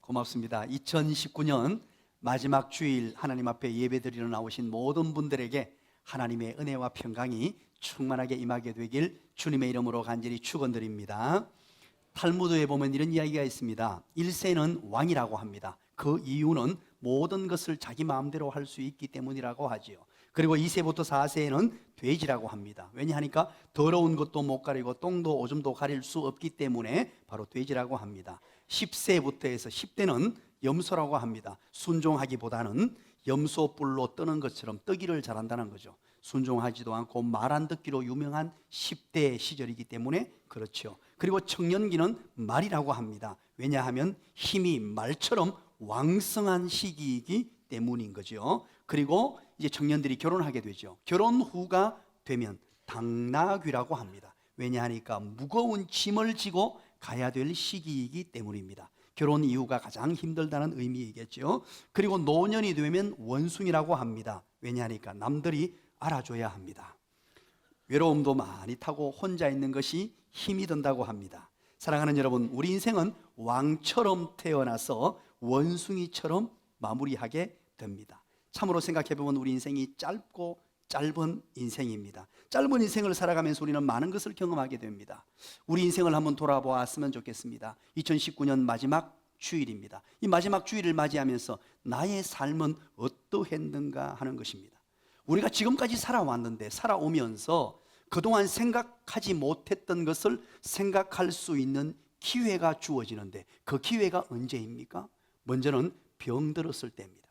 고맙습니다. 2019년 마지막 주일 하나님 앞에 예배드리러 나오신 모든 분들에게 하나님의 은혜와 평강이 충만하게 임하게 되길 주님의 이름으로 간절히 축원드립니다. 탈무드에 보면 이런 이야기가 있습니다. 1세는 왕이라고 합니다. 그 이유는 모든 것을 자기 마음대로 할 수 있기 때문이라고 하지요. 그리고 2세부터 4세에는 돼지라고 합니다. 왜냐하니까 더러운 것도 못 가리고 똥도 오줌도 가릴 수 없기 때문에 바로 돼지라고 합니다. 10세부터 해서 10대는 염소라고 합니다. 순종하기보다는 염소 뿔로 뜨는 것처럼 뜨기를 잘한다는 거죠. 순종하지도 않고 말 안 듣기로 유명한 10대 시절이기 때문에 그렇죠. 그리고 청년기는 말이라고 합니다. 왜냐하면 힘이 말처럼 왕성한 시기이기 때문인 거죠. 그리고 이제 청년들이 결혼하게 되죠. 결혼 후가 되면 당나귀라고 합니다. 왜냐하니까 무거운 짐을 지고 가야 될 시기이기 때문입니다. 결혼 이후가 가장 힘들다는 의미이겠죠. 그리고 노년이 되면 원숭이라고 합니다. 왜냐하니까 남들이 알아줘야 합니다. 외로움도 많이 타고 혼자 있는 것이 힘이 든다고 합니다. 사랑하는 여러분, 우리 인생은 왕처럼 태어나서 원숭이처럼 마무리하게 됩니다. 참으로 생각해보면 우리 인생이 짧고 짧은 인생입니다. 짧은 인생을 살아가면서 우리는 많은 것을 경험하게 됩니다. 우리 인생을 한번 돌아보았으면 좋겠습니다. 2019년 마지막 주일입니다. 이 마지막 주일을 맞이하면서 나의 삶은 어떠했는가 하는 것입니다. 우리가 지금까지 살아왔는데 살아오면서 그동안 생각하지 못했던 것을 생각할 수 있는 기회가 주어지는데 그 기회가 언제입니까? 먼저는 병들었을 때입니다.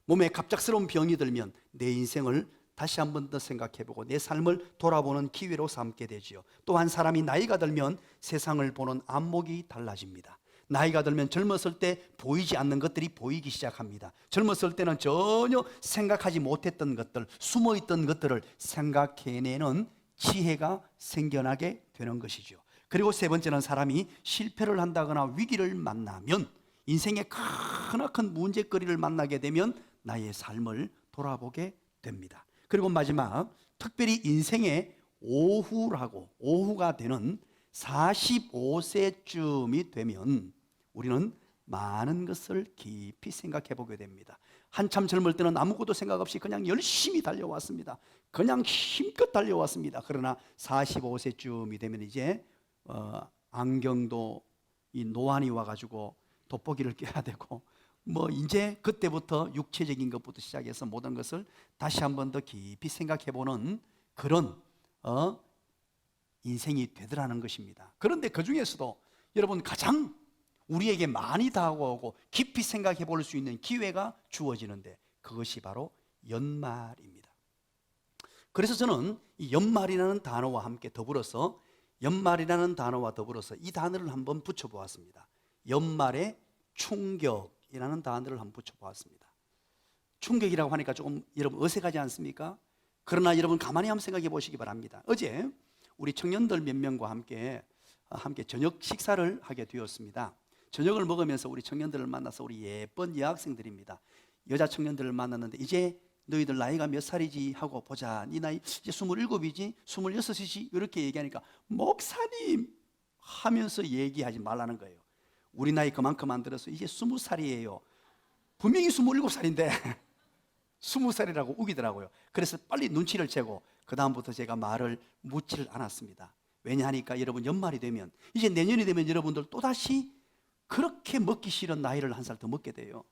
몸에 갑작스러운 병이 들면 내 인생을 다시 한 번 더 생각해보고 내 삶을 돌아보는 기회로 삼게 되지요. 또한 사람이 나이가 들면 세상을 보는 안목이 달라집니다. 나이가 들면 젊었을 때 보이지 않는 것들이 보이기 시작합니다. 젊었을 때는 전혀 생각하지 못했던 것들, 숨어있던 것들을 생각해내는 지혜가 생겨나게 되는 것이죠. 그리고 세 번째는 사람이 실패를 한다거나 위기를 만나면, 인생의 크나큰 문제거리를 만나게 되면 나의 삶을 돌아보게 됩니다. 그리고 마지막, 특별히 인생의 오후가 되는 45세쯤이 되면 우리는 많은 것을 깊이 생각해 보게 됩니다. 한참 젊을 때는 아무것도 생각 없이 그냥 열심히 달려왔습니다. 그냥 힘껏 달려왔습니다. 그러나 45세쯤이 되면 이제 안경도 이 노안이 와가지고 돋보기를 껴야 되고, 이제 그때부터 육체적인 것부터 시작해서 모든 것을 다시 한 번 더 깊이 생각해 보는 그런 인생이 되더라는 것입니다. 그런데 그 중에서도 여러분, 가장 우리에게 많이 다가오고 깊이 생각해 볼 수 있는 기회가 주어지는데 그것이 바로 연말입니다. 그래서 저는 이 연말이라는 단어와 함께 더불어서 이 단어를 한번 붙여보았습니다. 연말의 충격이라는 단어를 한번 붙여보았습니다. 충격이라고 하니까 조금 여러분 어색하지 않습니까? 그러나 여러분 가만히 한번 생각해 보시기 바랍니다. 어제 우리 청년들 몇 명과 함께 저녁 식사를 하게 되었습니다. 저녁을 먹으면서 우리 청년들을 만나서, 우리 예쁜 여학생들입니다. 여자 청년들을 만났는데, 이제 너희들 나이가 몇 살이지 하고 보자. 네 나이 이제 27이지 26이지 이렇게 얘기하니까 목사님 하면서 얘기하지 말라는 거예요. 우리 나이 그만큼 안 들어서 이제 20살이에요. 분명히 27살인데 20살이라고 우기더라고요. 그래서 빨리 눈치를 채고 그 다음부터 제가 말을 묻지를 않았습니다. 왜냐하니까 여러분, 연말이 되면, 이제 내년이 되면 여러분들 또다시 그렇게 먹기 싫은 나이를 한 살 더 먹게 돼요.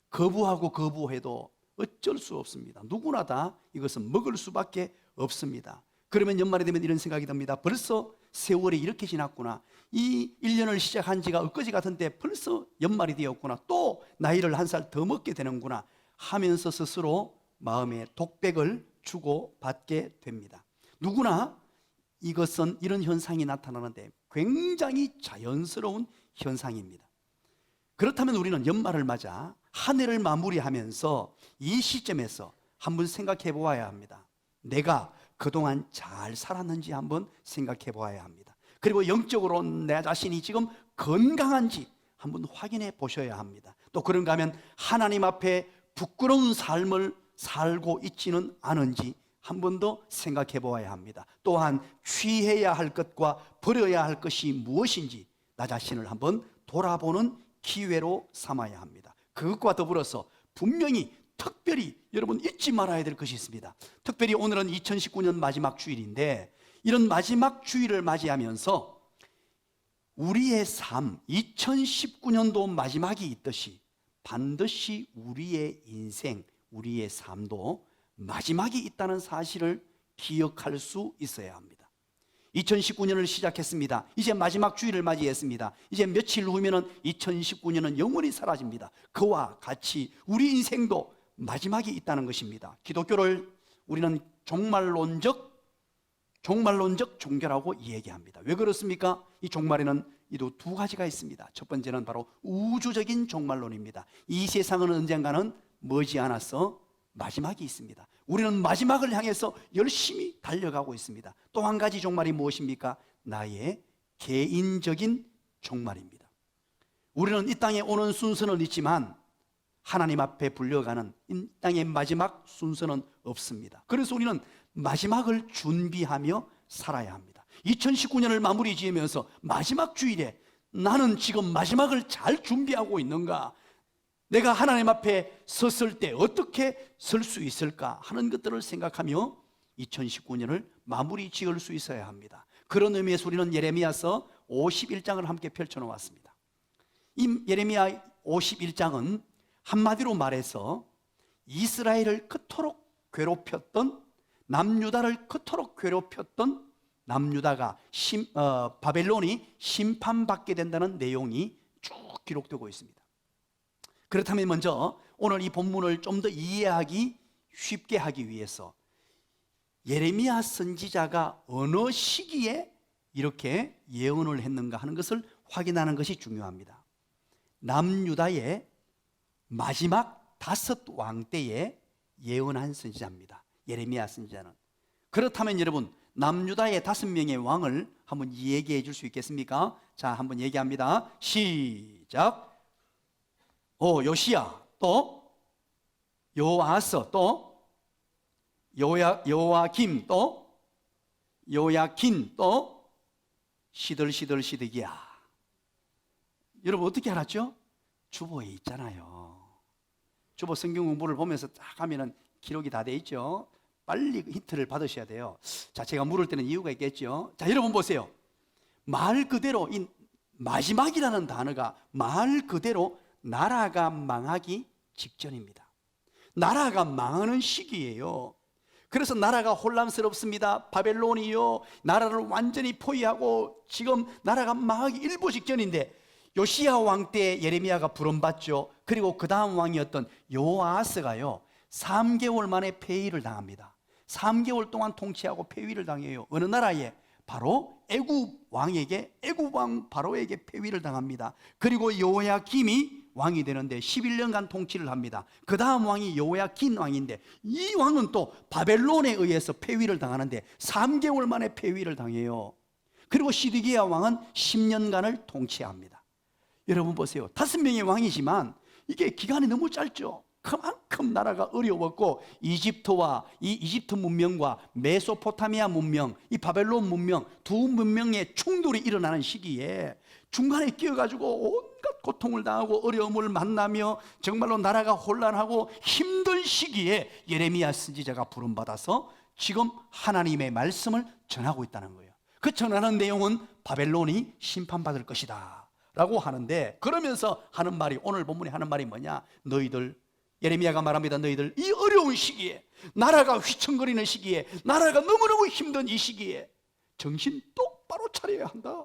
거부해도 어쩔 수 없습니다. 누구나 다 이것은 먹을 수밖에 없습니다. 그러면 연말이 되면 이런 생각이 듭니다. 벌써 세월이 이렇게 지났구나. 이 1년을 시작한 지가 엊그제 같은데 벌써 연말이 되었구나. 또 나이를 한 살 더 먹게 되는구나 하면서 스스로 마음에 독백을 주고 받게 됩니다. 누구나 이런 현상이 나타나는데 굉장히 자연스러운 현상입니다. 그렇다면 우리는 연말을 맞아 한 해를 마무리하면서 이 시점에서 한번 생각해 보아야 합니다. 내가 그동안 잘 살았는지 한번 생각해 보아야 합니다. 그리고 영적으로 내 자신이 지금 건강한지 한번 확인해 보셔야 합니다. 또 그런가 하면 하나님 앞에 부끄러운 삶을 살고 있지는 않은지 한 번 더 생각해 보아야 합니다. 또한 취해야 할 것과 버려야 할 것이 무엇인지 나 자신을 한번 돌아보는 기회로 삼아야 합니다. 그것과 더불어서 분명히 특별히 여러분 잊지 말아야 될 것이 있습니다. 특별히 오늘은 2019년 마지막 주일인데, 이런 마지막 주일을 맞이하면서 우리의 삶, 2019년도 마지막이 있듯이 반드시 우리의 인생, 우리의 삶도 마지막이 있다는 사실을 기억할 수 있어야 합니다. 2019년을 시작했습니다. 이제 마지막 주일을 맞이했습니다. 이제 며칠 후면은 2019년은 영원히 사라집니다. 그와 같이 우리 인생도 마지막이 있다는 것입니다. 기독교를 우리는 종말론적 종교라고 얘기합니다. 왜 그렇습니까? 이 종말에는 이도 두 가지가 있습니다. 첫 번째는 바로 우주적인 종말론입니다. 이 세상은 언젠가는 머지않아서 마지막이 있습니다. 우리는 마지막을 향해서 열심히 달려가고 있습니다. 또 한 가지 종말이 무엇입니까? 나의 개인적인 종말입니다. 우리는 이 땅에 오는 순서는 있지만 하나님 앞에 불려가는 이 땅의 마지막 순서는 없습니다. 그래서 우리는 마지막을 준비하며 살아야 합니다. 2019년을 마무리 지으면서 마지막 주일에 나는 지금 마지막을 잘 준비하고 있는가? 내가 하나님 앞에 섰을 때 어떻게 설 수 있을까 하는 것들을 생각하며 2019년을 마무리 지을 수 있어야 합니다. 그런 의미에서 우리는 예레미야서 51장을 함께 펼쳐놓았습니다. 이 예레미야 51장은 한마디로 말해서 이스라엘을 그토록 괴롭혔던, 남유다를 그토록 괴롭혔던 남유다가 바벨론이 심판받게 된다는 내용이 쭉 기록되고 있습니다. 그렇다면 먼저 오늘 이 본문을 좀 더 이해하기 쉽게 하기 위해서 예레미야 선지자가 어느 시기에 이렇게 예언을 했는가 하는 것을 확인하는 것이 중요합니다. 남유다의 마지막 5왕 때에 예언한 선지자입니다. 예레미야 선지자는. 그렇다면 여러분, 남유다의 5명의 왕을 한번 얘기해 줄 수 있겠습니까? 자, 한번 얘기합니다. 시작. 요시야, 또 요아스, 또 요아김, 또 요야킨, 또 시들시들시드기야. 여러분 어떻게 알았죠? 주보에 있잖아요. 주보 성경 공부를 보면서 딱 하면은 기록이 다 돼 있죠. 빨리 힌트를 받으셔야 돼요. 자, 제가 물을 때는 이유가 있겠죠. 자, 여러분 보세요. 말 그대로 이 마지막이라는 단어가 말 그대로 나라가 망하기 직전입니다. 나라가 망하는 시기예요. 그래서 나라가 혼란스럽습니다. 바벨론이요, 나라를 완전히 포위하고 지금 나라가 망하기 일보 직전인데, 요시야 왕 때 예레미야가 부름받죠. 그리고 그 다음 왕이었던 요아스가요 3개월 만에 폐위를 당합니다. 3개월 동안 통치하고 폐위를 당해요. 어느 나라에? 바로 애굽 왕에게, 애굽 왕 바로에게 폐위를 당합니다. 그리고 요야김이 왕이 되는데 11년간 통치를 합니다. 그 다음 왕이 요야킨 왕인데, 이 왕은 또 바벨론에 의해서 폐위를 당하는데 3개월 만에 폐위를 당해요. 그리고 시드기야 왕은 10년간을 통치합니다. 여러분 보세요. 5명의 왕이지만 이게 기간이 너무 짧죠. 그만큼 나라가 어려웠고, 이집트와 이 이집트 문명과 메소포타미아 문명, 이 바벨론 문명, 두 문명의 충돌이 일어나는 시기에 중간에 끼어가지고 온갖 고통을 당하고 어려움을 만나며 정말로 나라가 혼란하고 힘든 시기에 예레미야 선지자가 부름받아서 지금 하나님의 말씀을 전하고 있다는 거예요. 그 전하는 내용은 바벨론이 심판받을 것이다 라고 하는데, 그러면서 하는 말이, 오늘 본문에 하는 말이 뭐냐? 너희들, 예레미야가 말합니다. 너희들 이 어려운 시기에, 나라가 휘청거리는 시기에, 나라가 너무너무 힘든 이 시기에 정신 똑바로 차려야 한다.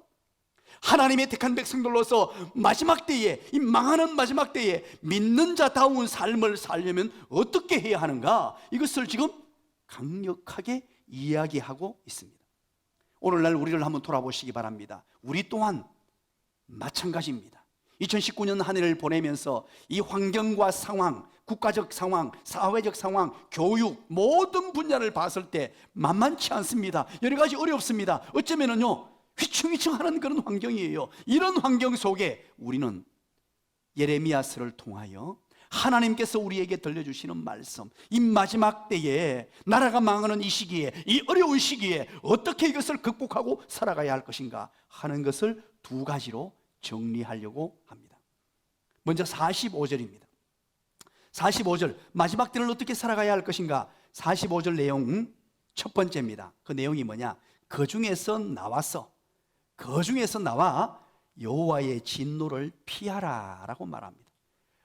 하나님의 택한 백성들로서 마지막 때에, 이 망하는 마지막 때에 믿는 자다운 삶을 살려면 어떻게 해야 하는가? 이것을 지금 강력하게 이야기하고 있습니다. 오늘날 우리를 한번 돌아보시기 바랍니다. 우리 또한 마찬가지입니다. 2019년 한 해를 보내면서 이 환경과 상황, 국가적 상황, 사회적 상황, 교육, 모든 분야를 봤을 때 만만치 않습니다. 여러 가지 어렵습니다. 어쩌면은요 휘청휘청하는 그런 환경이에요. 이런 환경 속에 우리는 예레미야서를 통하여 하나님께서 우리에게 들려주시는 말씀, 이 마지막 때에 나라가 망하는 이 시기에, 이 어려운 시기에 어떻게 이것을 극복하고 살아가야 할 것인가 하는 것을 두 가지로 정리하려고 합니다. 먼저 45절입니다. 45절, 마지막 때를 어떻게 살아가야 할 것인가? 45절 내용 첫 번째입니다. 그 내용이 뭐냐? 그 중에서 나와 여호와의 진노를 피하라 라고 말합니다.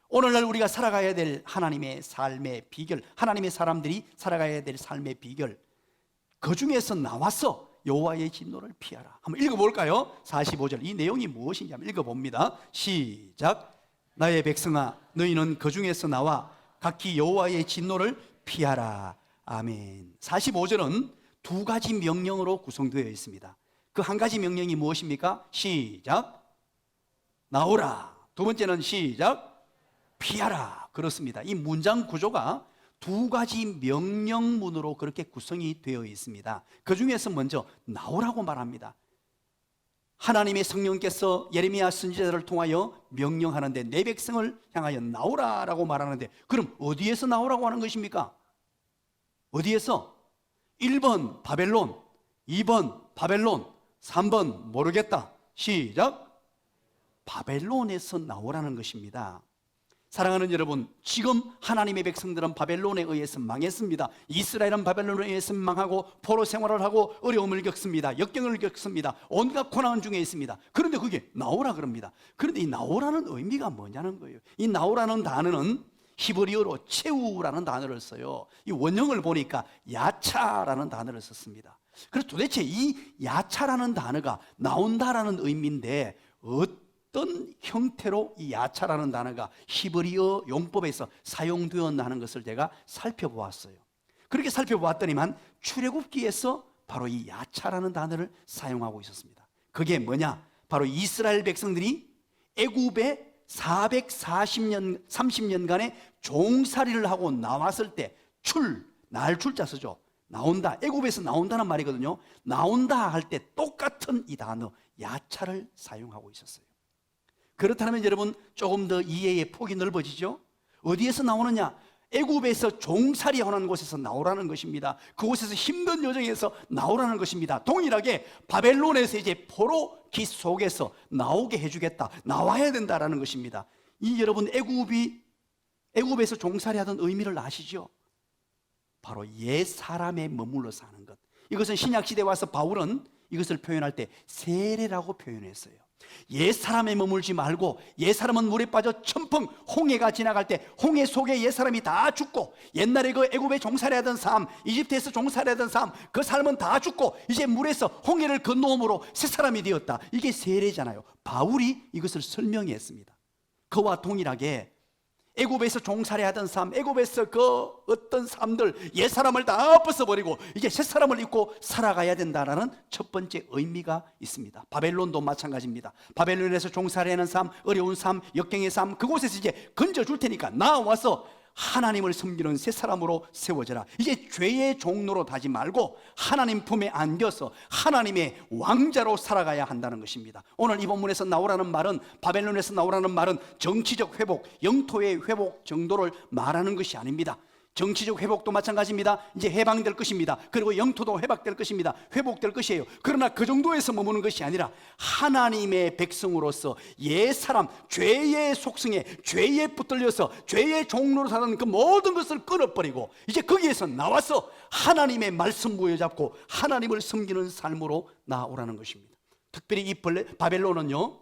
오늘날 우리가 살아가야 될 하나님의 삶의 비결, 하나님의 사람들이 살아가야 될 삶의 비결, 그 중에서 나와서 여호와의 진노를 피하라. 한번 읽어볼까요? 45절, 이 내용이 무엇인지 한번 읽어봅니다. 시작. 나의 백성아, 너희는 그 중에서 나와 각기 여호와의 진노를 피하라. 아멘. 45절은 두 가지 명령으로 구성되어 있습니다. 그 한 가지 명령이 무엇입니까? 시작. 나오라. 두 번째는 시작. 피하라. 그렇습니다. 이 문장 구조가 두 가지 명령문으로 그렇게 구성이 되어 있습니다. 그 중에서 먼저 나오라고 말합니다. 하나님의 성령께서 예레미야 선지자를 통하여 명령하는데 내 백성을 향하여 나오라라고 말하는데, 그럼 어디에서 나오라고 하는 것입니까? 어디에서? 1번 바벨론, 2번 바벨론, 3번 모르겠다. 시작. 바벨론에서 나오라는 것입니다. 사랑하는 여러분, 지금 하나님의 백성들은 바벨론에 의해서 망했습니다. 이스라엘은 바벨론에 의해서 망하고 포로 생활을 하고 어려움을 겪습니다. 역경을 겪습니다. 온갖 고난 중에 있습니다. 그런데 그게 나오라 그럽니다. 그런데 이 나오라는 의미가 뭐냐는 거예요. 이 나오라는 단어는 히브리어로 체우라는 단어를 써요. 이 원형을 보니까 야차라는 단어를 썼습니다. 그래서 도대체 이 야차라는 단어가 나온다라는 의미인데 어떤 형태로 이 야차라는 단어가 히브리어 용법에서 사용되었나는 것을 제가 살펴보았어요. 그렇게 살펴보았더니만 출애굽기에서 바로 이 야차라는 단어를 사용하고 있었습니다. 그게 뭐냐? 바로 이스라엘 백성들이 애굽에 440년 30년간의 종살이를 하고 나왔을 때 날출자 쓰죠. 나온다, 애굽에서 나온다는 말이거든요. 나온다 할 때 똑같은 이 단어 야차를 사용하고 있었어요. 그렇다면 여러분, 조금 더 이해의 폭이 넓어지죠? 어디에서 나오느냐? 애굽에서 종살이하는 곳에서 나오라는 것입니다. 그곳에서 힘든 여정에서 나오라는 것입니다. 동일하게 바벨론에서 이제 포로기 속에서 나오게 해주겠다, 나와야 된다라는 것입니다. 이 여러분, 애굽에서 종살이하던 의미를 아시죠? 바로 옛 사람에 머물러 사는 것. 이것은 신약시대에 와서 바울은 이것을 표현할 때 세례라고 표현했어요. 옛 사람에 머물지 말고, 옛 사람은 물에 빠져 첨펑 홍해가 지나갈 때 홍해 속에 옛 사람이 다 죽고, 옛날에 그 애굽에 종살이하던 삶, 이집트에서 종살이하던 삶, 그 삶은 다 죽고 이제 물에서 홍해를 건너옴으로 새 사람이 되었다. 이게 세례잖아요. 바울이 이것을 설명했습니다. 그와 동일하게 애굽에서 종살이하던 삶, 애굽에서 그 어떤 삶들, 옛 사람을 다 벗어버리고 이제 새 사람을 입고 살아가야 된다라는 첫 번째 의미가 있습니다. 바벨론도 마찬가지입니다. 바벨론에서 종살이하는 삶, 어려운 삶, 역경의 삶, 그곳에서 이제 건져줄 테니까 나와서 하나님을 섬기는 새 사람으로 세워져라. 이제 죄의 종로로 가지 말고 하나님 품에 안겨서 하나님의 왕자로 살아가야 한다는 것입니다. 오늘 이 본문에서 나오라는 말은, 바벨론에서 나오라는 말은 정치적 회복, 영토의 회복 정도를 말하는 것이 아닙니다. 정치적 회복도 마찬가지입니다. 이제 해방될 것입니다. 그리고 영토도 회복될 것입니다. 회복될 것이에요. 그러나 그 정도에서 머무는 것이 아니라 하나님의 백성으로서 옛 사람, 죄의 속성에, 죄에 붙들려서 죄의 종로로 사는 그 모든 것을 끊어버리고 이제 거기에서 나와서 하나님의 말씀 부여잡고 하나님을 섬기는 삶으로 나오라는 것입니다. 특별히 이 바벨론은요,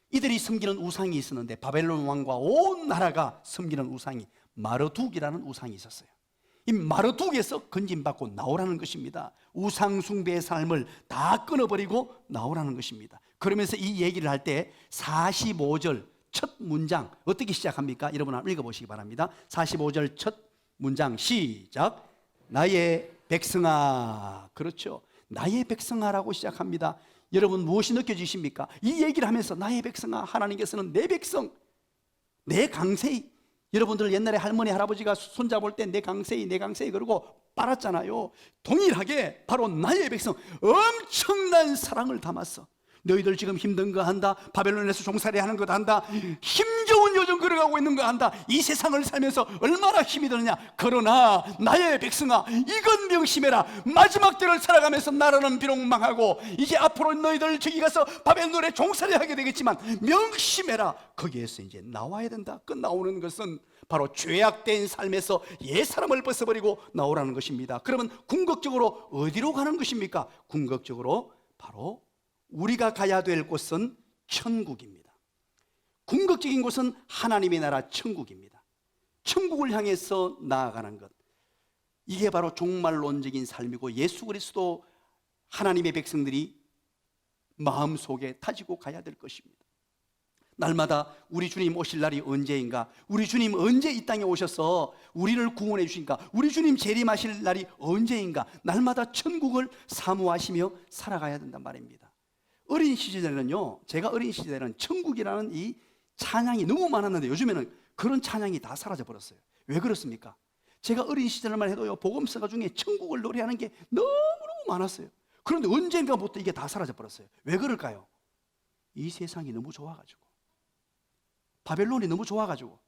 이들이 섬기는 우상이 있었는데, 바벨론 왕과 온 나라가 섬기는 우상이 마르둑이라는 우상이 있었어요. 이 마르둑에서 건진받고 나오라는 것입니다. 우상 숭배의 삶을 다 끊어버리고 나오라는 것입니다. 그러면서 이 얘기를 할 때 45절 첫 문장 어떻게 시작합니까? 여러분 한번 읽어보시기 바랍니다. 45절 첫 문장 시작. 나의 백성아. 그렇죠, 나의 백성아라고 시작합니다. 여러분 무엇이 느껴지십니까? 이 얘기를 하면서 나의 백성아, 하나님께서는 내 백성, 내 강세이, 여러분들 옛날에 할머니 할아버지가 손잡을 때 내 강세이 그러고 빨았잖아요. 동일하게 바로 나의 백성, 엄청난 사랑을 담았어. 너희들 지금 힘든 거 한다, 바벨론에서 종살이 하는 것 한다, 힘겨운 요정 걸어가고 있는 거 안다. 이 세상을 살면서 얼마나 힘이 드느냐. 그러나 나의 백성아, 이건 명심해라. 마지막 때를 살아가면서 나라는 비록 망하고 이제 앞으로 너희들 저기 가서 바벨론에 종살이 하게 되겠지만 명심해라. 거기에서 이제 나와야 된다. 그 나오는 것은 바로 죄악된 삶에서 옛사람을 벗어버리고 나오라는 것입니다. 그러면 궁극적으로 어디로 가는 것입니까? 궁극적으로 바로 우리가 가야 될 곳은 천국입니다. 궁극적인 곳은 하나님의 나라 천국입니다. 천국을 향해서 나아가는 것, 이게 바로 종말론적인 삶이고 예수 그리스도 하나님의 백성들이 마음속에 다지고 가야 될 것입니다. 날마다 우리 주님 오실 날이 언제인가? 우리 주님 언제 이 땅에 오셔서 우리를 구원해 주신가? 우리 주님 재림하실 날이 언제인가? 날마다 천국을 사모하시며 살아가야 된단 말입니다. 어린 시절에는요, 제가 어린 시절에는 천국이라는 이 찬양이 너무 많았는데 요즘에는 그런 찬양이 다 사라져 버렸어요. 왜 그렇습니까? 제가 어린 시절만 해도요, 복음서가 중에 천국을 노래하는 게 너무너무 많았어요. 그런데 언젠가부터 이게 다 사라져 버렸어요. 왜 그럴까요? 이 세상이 너무 좋아가지고, 바벨론이 너무 좋아가지고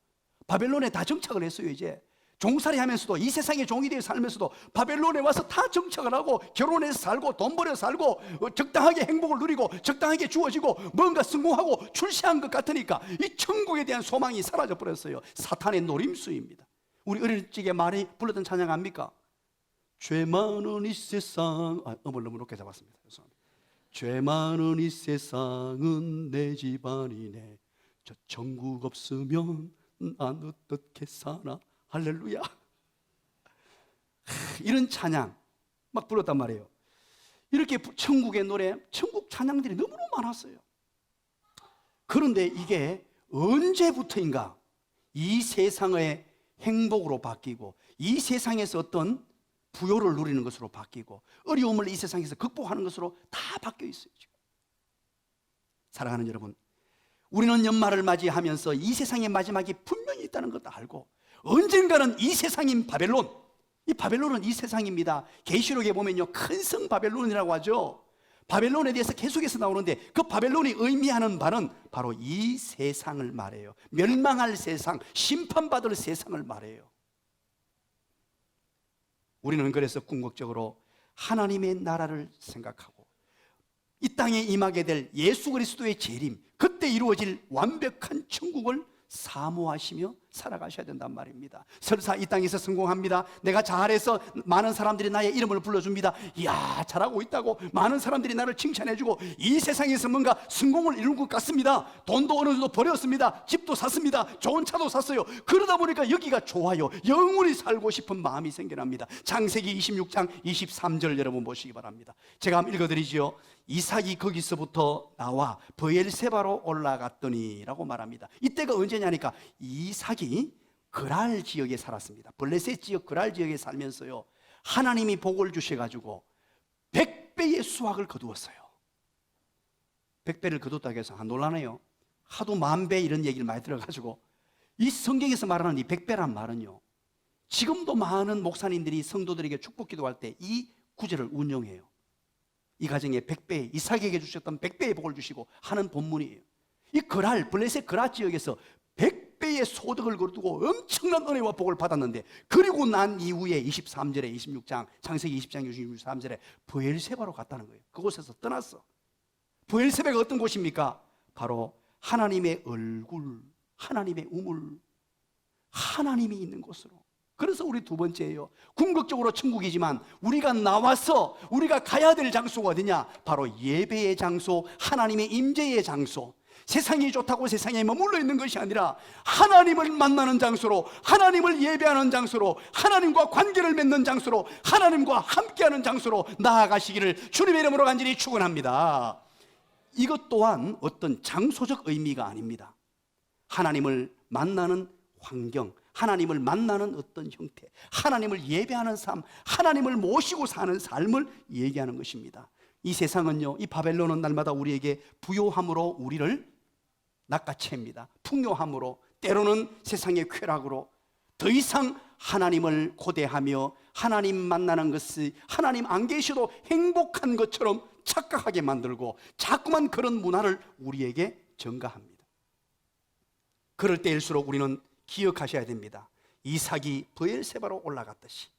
바벨론에 다 정착을 했어요. 이제 종살이 하면서도, 이 세상의 종이 되어 살면서도 바벨론에 와서 다 정착을 하고 결혼해서 살고 돈 벌여 살고 적당하게 행복을 누리고 적당하게 주어지고 뭔가 성공하고 출세한 것 같으니까 이 천국에 대한 소망이 사라져 버렸어요. 사탄의 노림수입니다. 우리 어릴 적에 많이 불렀던 찬양 압니까? 죄 많은 이 세상, 음을 너무 높게 잡았습니다. 죄송합니다. 죄 많은 이 세상은 내 집안이네. 저 천국 없으면 난 어떻게 사나. 할렐루야. 이런 찬양 막 불렀단 말이에요. 이렇게 천국의 노래, 천국 찬양들이 너무너무 많았어요. 그런데 이게 언제부터인가 이 세상의 행복으로 바뀌고 이 세상에서 어떤 부요를 누리는 것으로 바뀌고 어려움을 이 세상에서 극복하는 것으로 다 바뀌어 있어요. 지금. 사랑하는 여러분, 우리는 연말을 맞이하면서 이 세상의 마지막이 분명히 있다는 것도 알고 언젠가는 이 세상인 바벨론, 이 바벨론은 이 세상입니다. 계시록에 보면요, 큰 성 바벨론이라고 하죠. 바벨론에 대해서 계속해서 나오는데 그 바벨론이 의미하는 바는 바로 이 세상을 말해요. 멸망할 세상, 심판받을 세상을 말해요. 우리는 그래서 궁극적으로 하나님의 나라를 생각하고 이 땅에 임하게 될 예수 그리스도의 재림, 그때 이루어질 완벽한 천국을 사모하시며 살아가셔야 된단 말입니다. 설사 이 땅에서 성공합니다. 내가 잘해서 많은 사람들이 나의 이름을 불러줍니다. 이야, 잘하고 있다고 많은 사람들이 나를 칭찬해주고 이 세상에서 뭔가 성공을 이룬 것 같습니다. 돈도 어느 정도 벌였습니다. 집도 샀습니다. 좋은 차도 샀어요. 그러다 보니까 여기가 좋아요. 영원히 살고 싶은 마음이 생겨납니다. 창세기 26장 23절 여러분 보시기 바랍니다. 제가 한번 읽어드리죠. 이삭이 거기서부터 나와 브엘세바로 올라갔더니 라고 말합니다. 이때가 언제냐니까 이삭이 그랄 지역에 살았습니다. 블레셋 지역 그랄 지역에 살면서요, 하나님이 복을 주셔가지고 100배의 수확을 거두었어요. 100배를 거뒀다고 해서 안 놀라네요. 하도 10,000배 이런 얘기를 많이 들어가지고 이 성경에서 말하는 이 100배란 말은요, 지금도 많은 목사님들이 성도들에게 축복 기도할 때 이 구절을 운용해요. 이 가정에 100배, 이삭에게 주셨던 100배의 복을 주시고 하는 본문이에요. 이 그랄, 블레셋 그랄 지역에서 100배의 소득을 거두고 엄청난 은혜와 복을 받았는데, 그리고 난 이후에 23절에 26장, 창세기 20장 23절에 브엘세바로 갔다는 거예요. 그곳에서 떠났어. 브엘세바가 어떤 곳입니까? 바로 하나님의 얼굴, 하나님의 우물, 하나님이 있는 곳으로. 그래서 우리 두 번째예요. 궁극적으로 천국이지만 우리가 나와서 우리가 가야 될 장소가 어디냐? 바로 예배의 장소, 하나님의 임재의 장소. 세상이 좋다고 세상에 머물러 있는 것이 아니라 하나님을 만나는 장소로, 하나님을 예배하는 장소로, 하나님과 관계를 맺는 장소로, 하나님과 함께하는 장소로 나아가시기를 주님의 이름으로 간절히 축원합니다. 이것 또한 어떤 장소적 의미가 아닙니다. 하나님을 만나는 환경, 하나님을 만나는 어떤 형태, 하나님을 예배하는 삶, 하나님을 모시고 사는 삶을 얘기하는 것입니다. 이 세상은요, 이 바벨론은 날마다 우리에게 부요함으로 우리를 낚아챕니다. 풍요함으로, 때로는 세상의 쾌락으로 더 이상 하나님을 고대하며 하나님 만나는 것이 하나님 안 계셔도 행복한 것처럼 착각하게 만들고 자꾸만 그런 문화를 우리에게 전가합니다. 그럴 때일수록 우리는 기억하셔야 됩니다. 이삭이 브엘세바로 올라갔듯이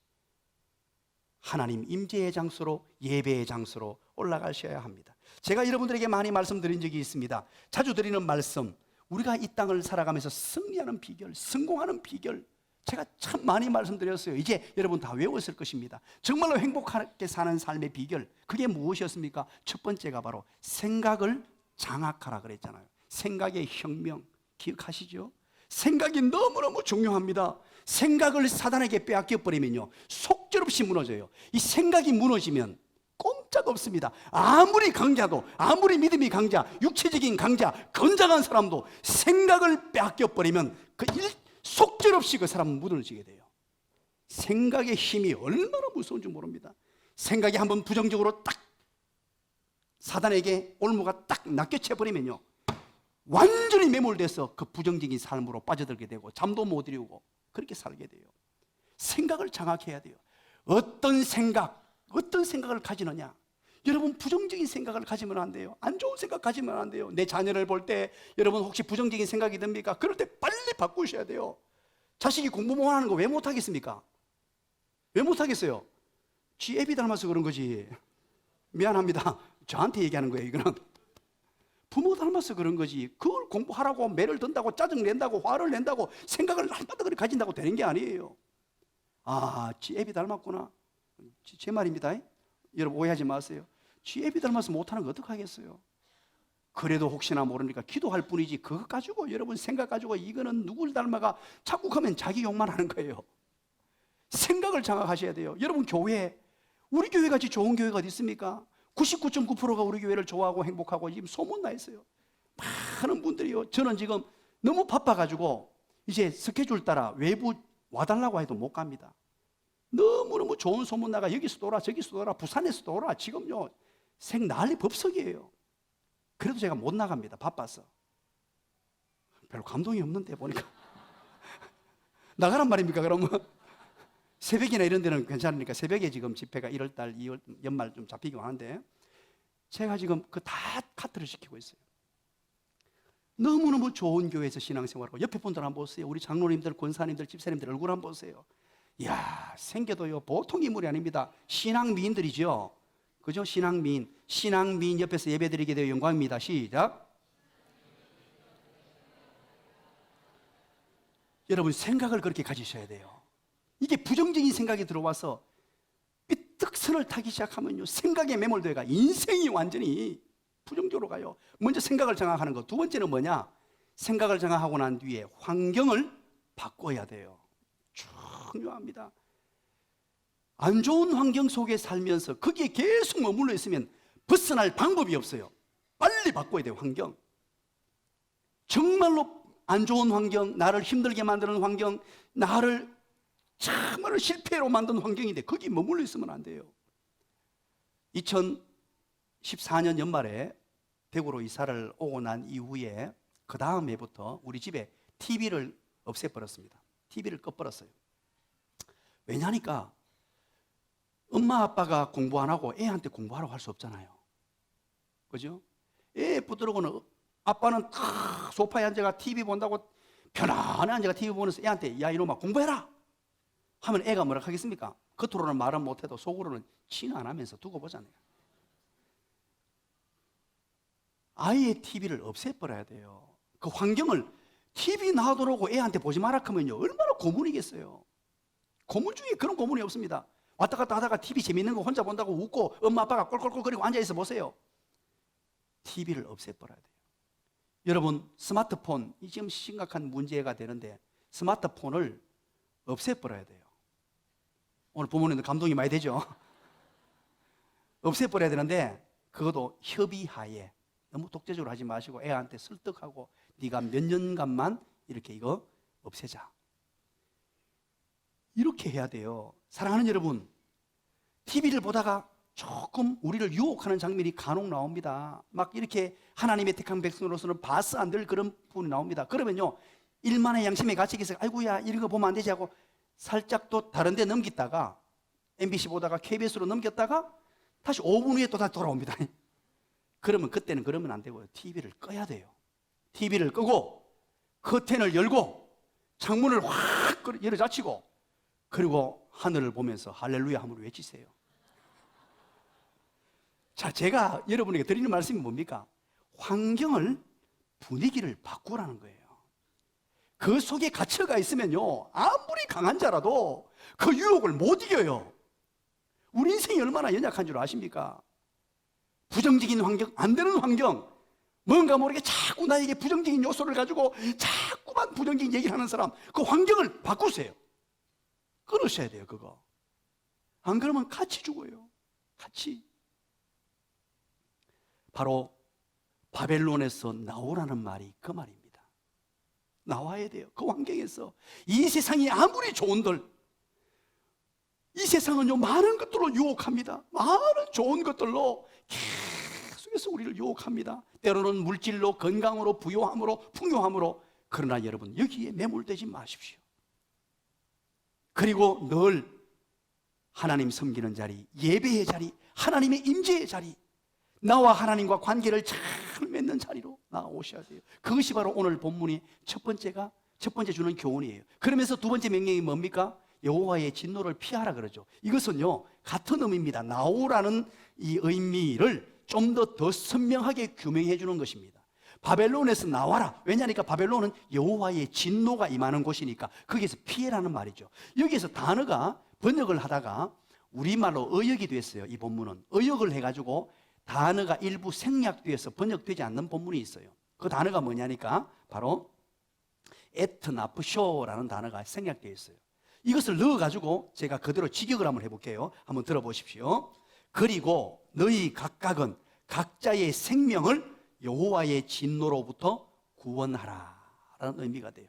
하나님 임재의 장소로, 예배의 장소로 올라가셔야 합니다. 제가 여러분들에게 많이 말씀드린 적이 있습니다. 자주 드리는 말씀, 우리가 이 땅을 살아가면서 승리하는 비결, 성공하는 비결, 제가 참 많이 말씀드렸어요. 이제 여러분 다 외웠을 것입니다. 정말로 행복하게 사는 삶의 비결, 그게 무엇이었습니까? 첫 번째가 바로 생각을 장악하라 그랬잖아요. 생각의 혁명, 기억하시죠? 생각이 너무너무 중요합니다. 생각을 사단에게 빼앗겨버리면요, 속절없이 무너져요. 이 생각이 무너지면 꼼짝없습니다. 아무리 강자도, 아무리 믿음이 강자, 육체적인 강자, 건장한 사람도 생각을 빼앗겨버리면 속절없이 그 사람은 무너지게 돼요. 생각의 힘이 얼마나 무서운지 모릅니다. 생각이 한번 부정적으로 딱 사단에게 올무가 딱 낚여채버리면요, 완전히 매몰돼서 그 부정적인 삶으로 빠져들게 되고 잠도 못 이루고 그렇게 살게 돼요. 생각을 장악해야 돼요. 어떤 생각을 가지느냐. 여러분, 부정적인 생각을 가지면 안 돼요. 안 좋은 생각 가지면 안 돼요. 내 자녀를 볼 때 여러분 혹시 부정적인 생각이 듭니까? 그럴 때 빨리 바꾸셔야 돼요. 자식이 공부 못하는 거 왜 못하겠습니까? 왜 못하겠어요? 지 애비 닮아서 그런 거지. 미안합니다. 저한테 얘기하는 거예요. 이거는 부모 닮아서 그런 거지. 그걸 공부하라고 매를 든다고 짜증낸다고 화를 낸다고 생각을 날마다 그렇게 가진다고 되는 게 아니에요. 아, 지 애비 닮았구나. 제 말입니다. 여러분 오해하지 마세요. 지 애비 닮아서 못하는 거 어떡하겠어요? 그래도 혹시나 모르니까 기도할 뿐이지, 그거 가지고 여러분 생각 가지고 이거는 누굴 닮아가 자꾸 하면 자기 욕만 하는 거예요. 생각을 장악하셔야 돼요. 여러분, 우리 교회같이 좋은 교회가 어디 있습니까? 99.9%가 우리 교회를 좋아하고 행복하고 지금 소문나 있어요. 많은 분들이요, 저는 지금 너무 바빠가지고 이제 스케줄 따라 외부 와달라고 해도 못 갑니다. 너무너무 좋은 소문나가 여기서도 오라 저기서도 오라 부산에서도 오라. 지금요 난리 법석이에요. 그래도 제가 못 나갑니다. 바빠서. 별로 감동이 없는데 보니까 나가란 말입니까? 그러면 새벽이나 이런 데는 괜찮으니까 새벽에 지금 집회가 1월달 2월 연말 좀 잡히기도 하는데 제가 지금 그 다 카트를 시키고 있어요. 너무너무 좋은 교회에서 신앙생활하고 옆에 분들 한번 보세요. 우리 장로님들, 권사님들, 집사님들 얼굴 한번 보세요. 이야, 생겨도요 보통 인물이 아닙니다. 신앙미인들이죠. 그죠? 신앙미인 옆에서 예배드리게 되어 영광입니다. 시작. 여러분, 생각을 그렇게 가지셔야 돼요. 이게 부정적인 생각이 들어와서 삐뜩선을 타기 시작하면요, 생각에 매몰되어가 인생이 완전히 부정적으로 가요. 먼저 생각을 장악하는 것. 두 번째는 뭐냐? 생각을 장악하고 난 뒤에 환경을 바꿔야 돼요. 중요합니다. 안 좋은 환경 속에 살면서 거기에 계속 머물러 있으면 벗어날 방법이 없어요. 빨리 바꿔야 돼요. 환경. 정말로 안 좋은 환경, 나를 힘들게 만드는 환경, 나를 참으로 실패로 만든 환경인데 거기 머물러 있으면 안 돼요. 2014년 연말에 대구로 이사를 오고 난 이후에 그 다음 해부터 우리 집에 TV를 없애버렸습니다. TV를 꺼버렸어요. 왜냐니까 엄마 아빠가 공부 안 하고 애한테 공부하라고 할 수 없잖아요. 그죠? 애 붙들고는 아빠는 소파에 앉아가 TV 본다고 편안하게 앉아가 TV 보면서 애한테 야 이놈아 공부해라 하면 애가 뭐라 하겠습니까? 겉으로는 말은 못해도 속으로는 치는 안 하면서 두고 보잖아요. 아이의 TV를 없애버려야 돼요. 그 환경을 TV 놔두라고 애한테 보지 마라 하면요 얼마나 고문이겠어요. 고문 중에 그런 고문이 없습니다. 왔다 갔다 하다가 TV 재밌는 거 혼자 본다고 웃고 엄마 아빠가 꼴꼴꼴거리고 앉아있어 보세요. TV를 없애버려야 돼요. 여러분, 스마트폰, 이 지금 심각한 문제가 되는데 스마트폰을 없애버려야 돼요. 오늘 부모님들 감동이 많이 되죠? 없애버려야 되는데 그것도 협의하에, 너무 독재적으로 하지 마시고 애한테 설득하고 네가 몇 년간만 이렇게 이거 없애자. 이렇게 해야 돼요. 사랑하는 여러분, TV를 보다가 조금 우리를 유혹하는 장면이 간혹 나옵니다. 막 이렇게 하나님의 택한 백성으로서는 봐서 안 될 그런 부분이 나옵니다. 그러면요, 일만의 양심의 가책이 있어요. 아이고야 이런 거 보면 안 되지 하고 살짝 또 다른 데 넘겼다가 MBC 보다가 KBS로 넘겼다가 다시 5분 후에 또 다시 돌아옵니다. 그러면 그때는 그러면 안 되고요. TV를 꺼야 돼요. TV를 끄고 커튼을 열고 창문을 확 열어젖히고 그리고 하늘을 보면서 할렐루야 함을 외치세요. 자, 제가 여러분에게 드리는 말씀이 뭡니까? 환경을, 분위기를 바꾸라는 거예요. 그 속에 갇혀가 있으면요, 아무리 강한 자라도 그 유혹을 못 이겨요. 우리 인생이 얼마나 연약한 줄 아십니까? 부정적인 환경, 안 되는 환경, 뭔가 모르게 자꾸 나에게 부정적인 요소를 가지고 자꾸만 부정적인 얘기를 하는 사람, 그 환경을 바꾸세요. 끊으셔야 돼요, 그거. 안 그러면 같이 죽어요. 같이. 바로 바벨론에서 나오라는 말이 그 말입니다. 나와야 돼요. 그 환경에서. 이 세상이 아무리 좋은들, 이 세상은요 많은 것들로 유혹합니다. 많은 좋은 것들로 계속해서 우리를 유혹합니다. 때로는 물질로, 건강으로, 부요함으로, 풍요함으로. 그러나 여러분, 여기에 매몰되지 마십시오. 그리고 늘 하나님 섬기는 자리, 예배의 자리, 하나님의 임재의 자리, 나와 하나님과 관계를 잘 맺는 자리로 나오셔야 돼요. 그것이 바로 오늘 본문이 첫 번째 주는 교훈이에요. 그러면서 두 번째 명령이 뭡니까? 여호와의 진노를 피하라 그러죠. 이것은요 같은 의미입니다. 나오라는 이 의미를 좀 더 선명하게 규명해 주는 것입니다. 바벨론에서 나와라. 왜냐하니까 바벨론은 여호와의 진노가 임하는 곳이니까 거기에서 피해라는 말이죠. 여기에서 단어가 번역을 하다가 우리말로 의역이 됐어요. 이 본문은 의역을 해가지고 단어가 일부 생략돼서 번역되지 않는 본문이 있어요. 그 단어가 뭐냐니까 바로 에트나프쇼라는 단어가 생략되어 있어요. 이것을 넣어가지고 제가 그대로 직역을 한번 해볼게요. 한번 들어보십시오. 그리고 너희 각각은 각자의 생명을 여호와의 진노로부터 구원하라 라는 의미가 돼요.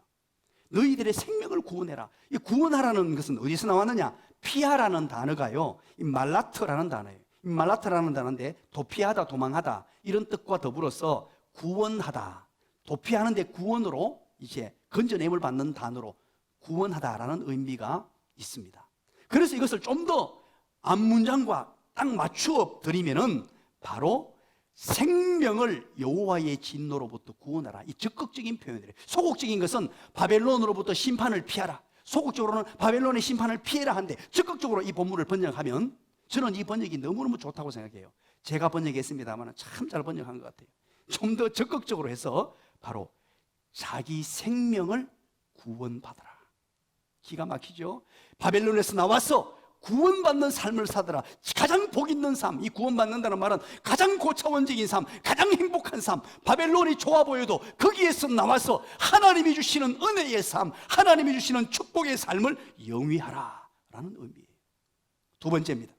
너희들의 생명을 구원해라. 이 구원하라는 것은 어디서 나왔느냐? 피하라는 단어가요 이 말라트라는 단어예요. 이 말라트라는 단어인데 도피하다, 도망하다 이런 뜻과 더불어서 구원하다, 도피하는데 구원으로 이제 건져냄을 받는 단어로 구원하다라는 의미가 있습니다. 그래서 이것을 좀 더 앞문장과 딱 맞추어 드리면은 바로 생명을 여호와의 진노로부터 구원하라. 이 적극적인 표현이래요. 소극적인 것은 바벨론으로부터 심판을 피하라. 소극적으로는 바벨론의 심판을 피해라 한데 적극적으로 이 본문을 번역하면 저는 이 번역이 너무너무 좋다고 생각해요. 제가 번역했습니다만 참 잘 번역한 것 같아요. 좀 더 적극적으로 해서 바로 자기 생명을 구원받아라. 기가 막히죠? 바벨론에서 나와서 구원받는 삶을 살더라. 가장 복 있는 삶, 이 구원받는다는 말은 가장 고차원적인 삶, 가장 행복한 삶. 바벨론이 좋아 보여도 거기에서 나와서 하나님이 주시는 은혜의 삶, 하나님이 주시는 축복의 삶을 영위하라 라는 의미예요. 두 번째입니다.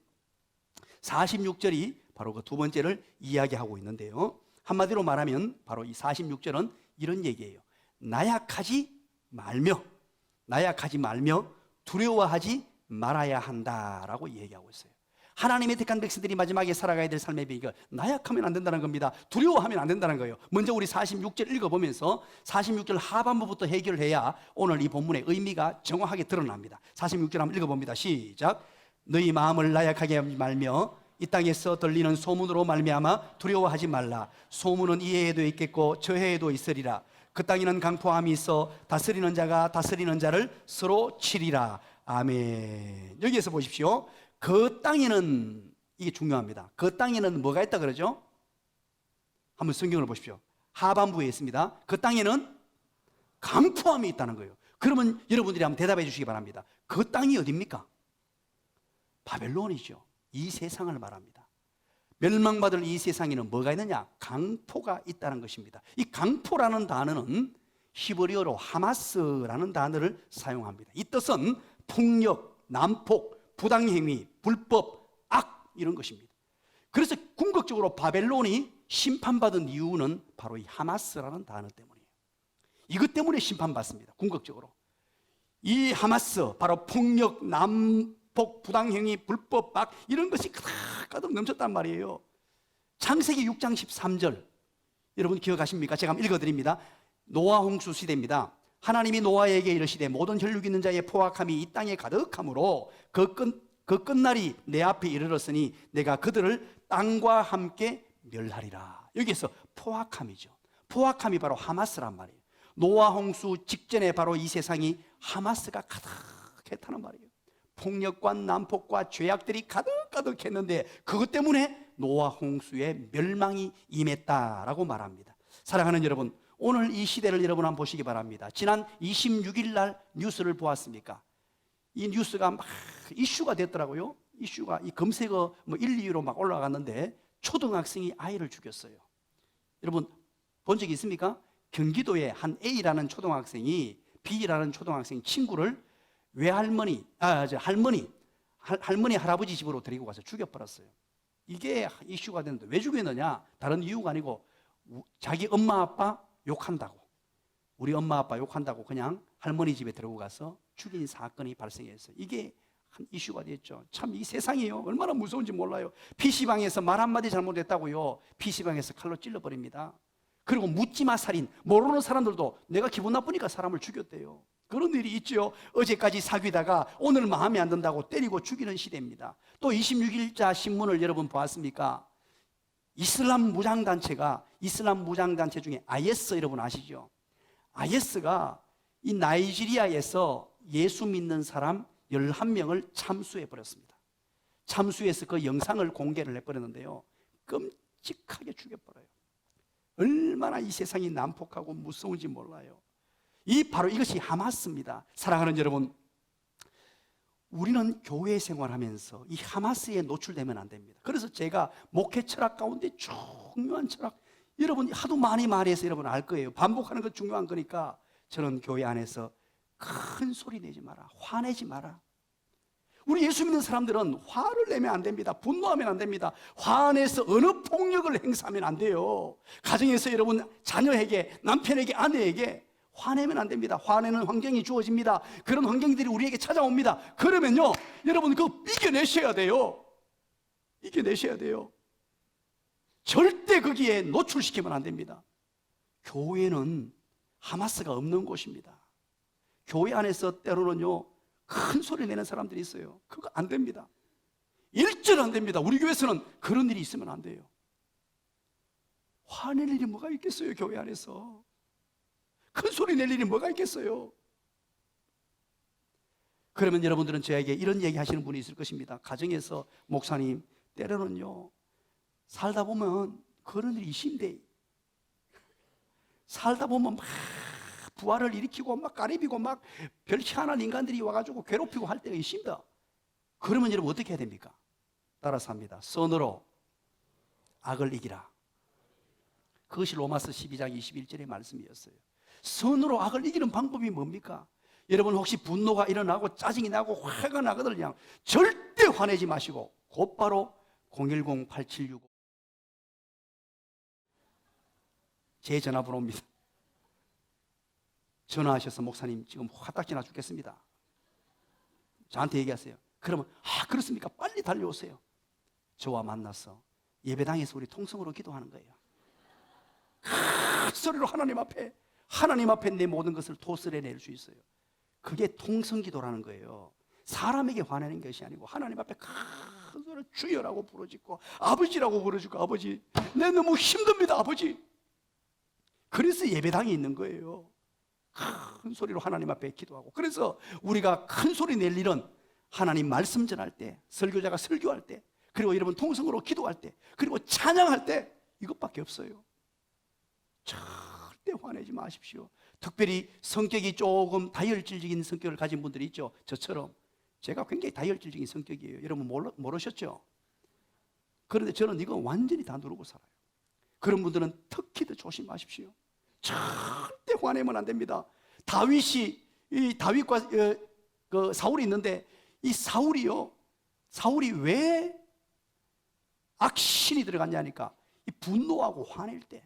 46절이 바로 그 두 번째를 이야기하고 있는데요, 한마디로 말하면 바로 이 46절은 이런 얘기예요. 나약하지 말며 두려워하지 말아야 한다라고 얘기하고 있어요. 하나님의 택한 백성들이 마지막에 살아가야 될 삶의 비결, 나약하면 안 된다는 겁니다. 두려워하면 안 된다는 거예요. 먼저 우리 46절 읽어보면서 46절 하반부부터 해결을 해야 오늘 이 본문의 의미가 정확하게 드러납니다. 46절 한번 읽어봅니다. 시작. 너희 마음을 나약하게 하지 말며 이 땅에서 들리는 소문으로 말미암아 두려워하지 말라. 소문은 이 해에도 있겠고 저 해에도 있으리라. 그 땅에는 강포함이 있어 다스리는 자가 다스리는 자를 서로 치리라. 아멘. 여기에서 보십시오. 그 땅에는, 이게 중요합니다. 그 땅에는 뭐가 있다 그러죠? 한번 성경을 보십시오. 하반부에 있습니다. 그 땅에는 강포함이 있다는 거예요. 그러면 여러분들이 한번 대답해 주시기 바랍니다. 그 땅이 어디입니까? 바벨론이죠. 이 세상을 말합니다. 멸망받을 이 세상에는 뭐가 있느냐? 강포가 있다는 것입니다. 이 강포라는 단어는 히브리어로 하마스라는 단어를 사용합니다. 이 뜻은 폭력, 난폭, 부당행위, 불법, 악 이런 것입니다. 그래서 궁극적으로 바벨론이 심판받은 이유는 바로 이 하마스라는 단어 때문이에요. 이것 때문에 심판받습니다. 궁극적으로 이 하마스, 바로 폭력, 난폭, 부당행위, 불법, 악 이런 것이 가득 넘쳤단 말이에요. 창세기 6장 13절 여러분 기억하십니까? 제가 한번 읽어드립니다. 노아 홍수 시대입니다. 하나님이 노아에게 이르시되 모든 혈육 있는 자의 포악함이 이 땅에 가득하므로 그 끝날이 내 앞에 이르렀으니 내가 그들을 땅과 함께 멸하리라. 여기에서 포악함이죠. 포악함이 바로 하마스란 말이에요. 노아 홍수 직전에 바로 이 세상이 하마스가 가득했다는 말이에요. 폭력과 난폭과 죄악들이 가득했는데 그것 때문에 노아 홍수의 멸망이 임했다라고 말합니다. 사랑하는 여러분, 오늘 이 시대를 여러분 한번 보시기 바랍니다. 지난 26일 날 뉴스를 보았습니까? 이 뉴스가 막 이슈가 됐더라고요. 이슈가 이 검색어 1, 2위로 막 올라갔는데 초등학생이 아이를 죽였어요. 여러분 본 적이 있습니까? 경기도의 한 A라는 초등학생이 B라는 초등학생 친구를 외할머니, 할머니 할아버지 집으로 데리고 가서 죽여버렸어요. 이게 이슈가 됐는데 왜 죽였느냐? 다른 이유가 아니고 자기 엄마 아빠 욕한다고, 우리 엄마 아빠 욕한다고 그냥 할머니 집에 데리고 가서 죽인 사건이 발생했어요. 이게 한 이슈가 됐죠. 참 이 세상이요 얼마나 무서운지 몰라요. PC방에서 말 한마디 잘못했다고요, PC방에서 칼로 찔러버립니다. 그리고 묻지마 살인, 모르는 사람들도 내가 기분 나쁘니까 사람을 죽였대요. 그런 일이 있죠. 어제까지 사귀다가 오늘 마음에 안 든다고 때리고 죽이는 시대입니다. 또 26일자 신문을 여러분 보았습니까? 이슬람 무장단체 중에 IS 여러분 아시죠? IS가 이 나이지리아에서 예수 믿는 사람 11명을 참수해 버렸습니다. 참수해서 그 영상을 공개를 해버렸는데요, 끔찍하게 죽여버려요. 얼마나 이 세상이 난폭하고 무서운지 몰라요. 바로 이것이 하마스입니다. 사랑하는 여러분, 우리는 교회 생활하면서 이 하마스에 노출되면 안 됩니다. 그래서 제가 목회 철학 가운데 중요한 철학, 여러분 하도 많이 말해서 여러분 알 거예요. 반복하는 것 중요한 거니까 저는 교회 안에서 큰 소리 내지 마라, 화내지 마라. 우리 예수 믿는 사람들은 화를 내면 안 됩니다. 분노하면 안 됩니다. 화내서 어느 폭력을 행사하면 안 돼요. 가정에서 여러분 자녀에게, 남편에게, 아내에게 화내면 안 됩니다. 화내는 환경이 주어집니다. 그런 환경들이 우리에게 찾아옵니다. 그러면요 여러분 그거 이겨내셔야 돼요. 이겨내셔야 돼요. 절대 거기에 노출시키면 안 됩니다. 교회는 하마스가 없는 곳입니다. 교회 안에서 때로는요 큰 소리 내는 사람들이 있어요. 그거 안 됩니다. 일절 안 됩니다. 우리 교회에서는 그런 일이 있으면 안 돼요. 화낼 일이 뭐가 있겠어요? 교회 안에서 큰 소리 낼 일이 뭐가 있겠어요? 그러면 여러분들은 저에게 이런 얘기 하시는 분이 있을 것입니다. 가정에서 목사님 때로는요 살다 보면 그런 일이 있신데, 살다 보면 막 부활을 일으키고 막 까리비고 막 별치 않은 인간들이 와가지고 괴롭히고 할 때가 있습니다. 그러면 여러분 어떻게 해야 됩니까? 따라서 합니다. 선으로 악을 이기라. 그것이 로마서 12장 21절의 말씀이었어요. 선으로 악을 이기는 방법이 뭡니까? 여러분 혹시 분노가 일어나고 짜증이 나고 화가 나거든요. 절대 화내지 마시고 곧바로 010-8765 제 전화번호입니다. 전화하셔서 목사님 지금 화딱지나 죽겠습니다, 저한테 얘기하세요. 그러면 그렇습니까? 빨리 달려오세요. 저와 만나서 예배당에서 우리 통성으로 기도하는 거예요. 큰 소리로 하나님 앞에 내 모든 것을 토설해 낼 수 있어요. 그게 통성기도라는 거예요. 사람에게 화내는 것이 아니고 하나님 앞에 큰 소리로 주여라고 부르짖고 아버지라고 부르짖고, 아버지 내 너무 힘듭니다 아버지. 그래서 예배당이 있는 거예요. 큰 소리로 하나님 앞에 기도하고. 그래서 우리가 큰 소리 낼 일은 하나님 말씀 전할 때, 설교자가 설교할 때, 그리고 여러분 통성으로 기도할 때, 그리고 찬양할 때, 이것밖에 없어요. 절대 화내지 마십시오. 특별히 성격이 조금 다혈질적인 성격을 가진 분들이 있죠. 저처럼 제가 굉장히 다혈질적인 성격이에요. 여러분 모르셨죠? 그런데 저는 이거 완전히 다 누르고 살아요. 그런 분들은 특히 더 조심하십시오. 절대 화내면 안 됩니다. 다윗과 사울이 있는데, 이 사울이 왜 악신이 들어갔냐니까, 이 분노하고 화낼 때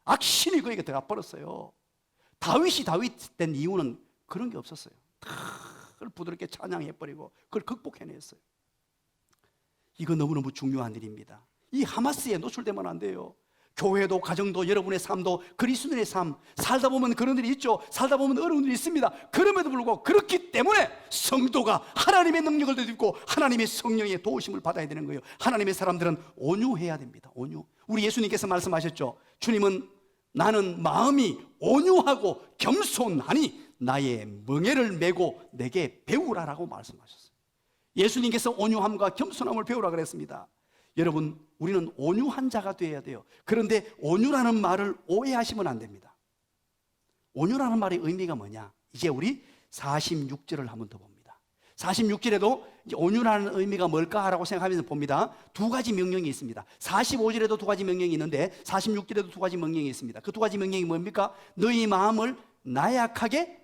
악신이 그에게 들어가 버렸어요. 다윗이 다윗 된 이유는 그런 게 없었어요. 그걸 부드럽게 찬양해버리고 그걸 극복해냈어요. 이거 너무너무 중요한 일입니다. 이 하마스에 노출되면 안 돼요. 교회도 가정도 여러분의 삶도 그리스도인의 삶, 살다 보면 그런 일이 있죠. 살다 보면 어려운 일이 있습니다. 그럼에도 불구하고 그렇기 때문에 성도가 하나님의 능력을 덧입고 하나님의 성령의 도우심을 받아야 되는 거예요. 하나님의 사람들은 온유해야 됩니다. 온유. 우리 예수님께서 말씀하셨죠. 주님은 나는 마음이 온유하고 겸손하니 나의 멍에를 메고 내게 배우라라고 말씀하셨어요. 예수님께서 온유함과 겸손함을 배우라 그랬습니다. 여러분, 우리는 온유한 자가 되어야 돼요. 그런데 온유라는 말을 오해하시면 안 됩니다. 온유라는 말의 의미가 뭐냐? 이제 우리 46절을 한번 더 봅니다. 46절에도 온유라는 의미가 뭘까라고 생각하면서 봅니다. 두 가지 명령이 있습니다. 45절에도 두 가지 명령이 있는데 46절에도 두 가지 명령이 있습니다. 그 두 가지 명령이 뭡니까? 너희 마음을 나약하게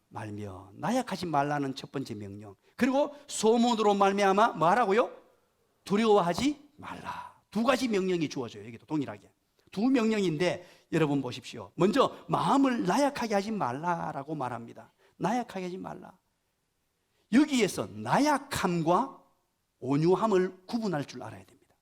말며, 나약하지 말라는 첫 번째 명령. 그리고 소문으로 말미암아 뭐 하라고요? 두려워하지 말라. 두 가지 명령이 주어져요. 여기도 동일하게 두 명령인데 여러분 보십시오. 먼저 마음을 나약하게 하지 말라라고 말합니다. 나약하게 하지 말라. 여기에서 나약함과 온유함을 구분할 줄 알아야 됩니다.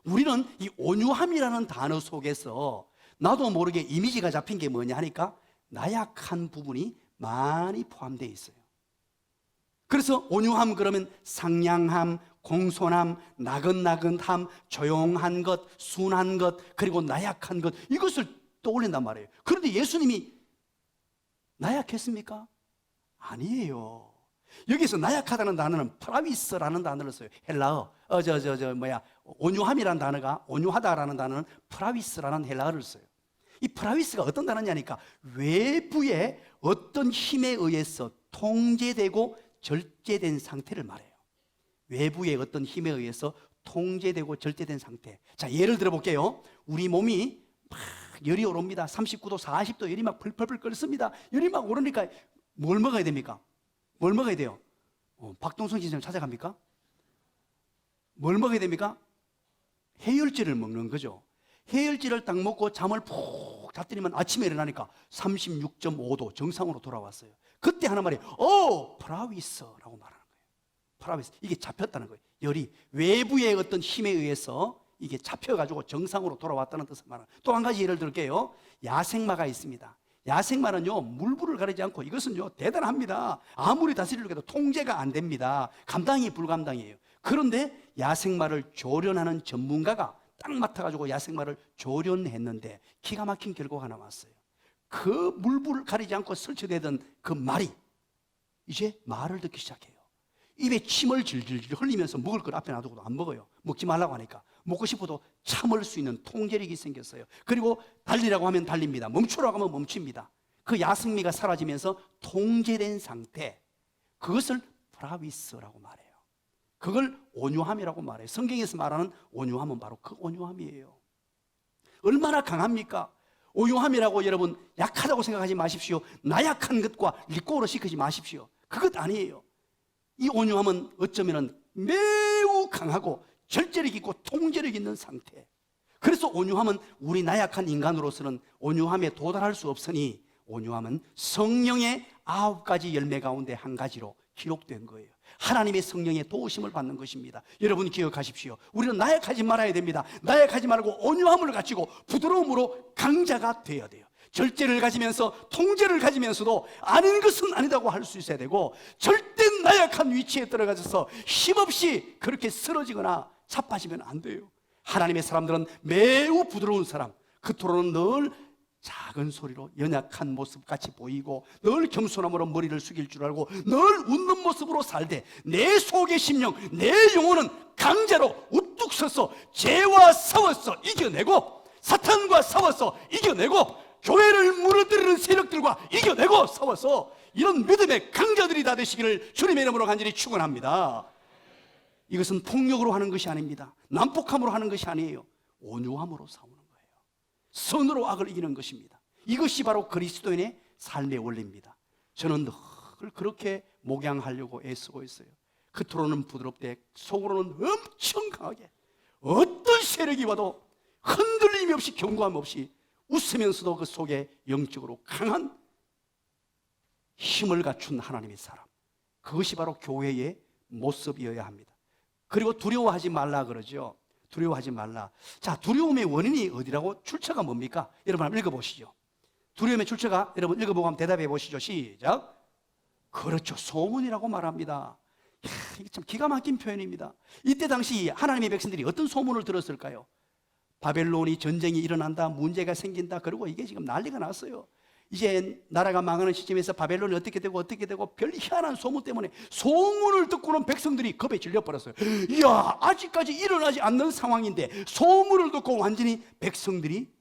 우리는 이 온유함이라는 단어 속에서 나도 모르게 이미지가 잡힌 게 뭐냐 하니까 나약한 부분이 많이 포함되어 있어요. 그래서 온유함 그러면 상냥함, 공손함, 나긋나긋함, 조용한 것, 순한 것, 그리고 나약한 것, 이것을 떠올린단 말이에요. 그런데 예수님이 나약했습니까? 아니에요. 여기서 나약하다는 단어는 프라비스라는 단어를 써요. 헬라어. 온유함이라는 단어가, 온유하다라는 단어는 프라비스라는 헬라어를 써요. 이 프라비스가 어떤 단어냐니까 외부의 어떤 힘에 의해서 통제되고 절제된 상태를 말해요. 외부의 어떤 힘에 의해서 통제되고 절제된 상태. 자, 예를 들어 볼게요. 우리 몸이 막 열이 오릅니다. 39도, 40도 열이 막 펄펄펄 끓습니다. 열이 막 오르니까 뭘 먹어야 됩니까? 뭘 먹어야 돼요? 박동선 기자님 찾아갑니까? 뭘 먹어야 됩니까? 해열제를 먹는 거죠. 해열제를 딱 먹고 잠을 푹 잤더니만 아침에 일어나니까 36.5도 정상으로 돌아왔어요. 그때 하는 말이 프라비스라고 말하는 거예요. 프라비스, 이게 잡혔다는 거예요. 열이 외부의 어떤 힘에 의해서 이게 잡혀가지고 정상으로 돌아왔다는 뜻을 말하는 거예요. 또 한 가지 예를 들게요. 야생마가 있습니다. 야생마는요, 물불을 가리지 않고 이것은요 대단합니다. 아무리 다스리려고 해도 통제가 안 됩니다. 감당이 불감당이에요. 그런데 야생마를 조련하는 전문가가 딱 맡아가지고 야생마를 조련했는데 기가 막힌 결과가 나왔어요. 그 물불을 가리지 않고 설치되던 그 말이 이제 말을 듣기 시작해요. 입에 침을 질질 흘리면서 먹을 걸 앞에 놔두고도 안 먹어요. 먹지 말라고 하니까. 먹고 싶어도 참을 수 있는 통제력이 생겼어요. 그리고 달리라고 하면 달립니다. 멈추라고 하면 멈춥니다. 그 야생미가 사라지면서 통제된 상태, 그것을 프라비스라고 말해요. 그걸 온유함이라고 말해요. 성경에서 말하는 온유함은 바로 그 온유함이에요. 얼마나 강합니까? 온유함이라고 여러분 약하다고 생각하지 마십시오. 나약한 것과 리꼬로 시키지 마십시오. 그것 아니에요. 이 온유함은 어쩌면 매우 강하고 절제력 있고 통제력 있는 상태. 그래서 온유함은 우리 나약한 인간으로서는 온유함에 도달할 수 없으니 온유함은 성령의 9가지 열매 가운데 한 가지로 기록된 거예요. 하나님의 성령의 도우심을 받는 것입니다. 여러분 기억하십시오. 우리는 나약하지 말아야 됩니다. 나약하지 말고 온유함을 가지고 부드러움으로 강자가 되어야 돼요. 절제를 가지면서 통제를 가지면서도 아닌 것은 아니다고 할 수 있어야 되고, 절대 나약한 위치에 들어가서 힘없이 그렇게 쓰러지거나 자빠지면 안 돼요. 하나님의 사람들은 매우 부드러운 사람, 겉으로는 늘 작은 소리로 연약한 모습 같이 보이고 늘 겸손함으로 머리를 숙일 줄 알고 늘 웃는 모습으로 살되 내 속의 심령, 내 영혼은 강자로 우뚝 서서 죄와 싸워서 이겨내고 사탄과 싸워서 이겨내고 교회를 무너뜨리는 세력들과 이겨내고 싸워서 이런 믿음의 강자들이 다 되시기를 주님의 이름으로 간절히 축원합니다. 이것은 폭력으로 하는 것이 아닙니다. 난폭함으로 하는 것이 아니에요. 온유함으로 싸우는 거예요. 선으로 악을 이기는 것입니다. 이것이 바로 그리스도인의 삶의 원리입니다. 저는 늘 그렇게 목양하려고 애쓰고 있어요. 겉으로는 부드럽되 속으로는 엄청 강하게 어떤 세력이 와도 흔들림이 없이 경고함 없이 웃으면서도 그 속에 영적으로 강한 힘을 갖춘 하나님의 사람, 그것이 바로 교회의 모습이어야 합니다. 그리고 두려워하지 말라 그러죠. 두려워하지 말라. 자, 두려움의 원인이 어디라고? 출처가 뭡니까? 여러분 한번 읽어보시죠. 두려움의 출처가 여러분 읽어보고 한번 대답해 보시죠. 시작. 그렇죠, 소문이라고 말합니다. 이게 참 기가 막힌 표현입니다. 이때 당시 하나님의 백성들이 어떤 소문을 들었을까요? 바벨론이 전쟁이 일어난다, 문제가 생긴다. 그리고 이게 지금 난리가 났어요. 이제 나라가 망하는 시점에서 바벨론이 어떻게 되고 별 희한한 소문 때문에 소문을 듣고는 백성들이 겁에 질려버렸어요. 이야, 아직까지 일어나지 않는 상황인데 소문을 듣고 완전히 백성들이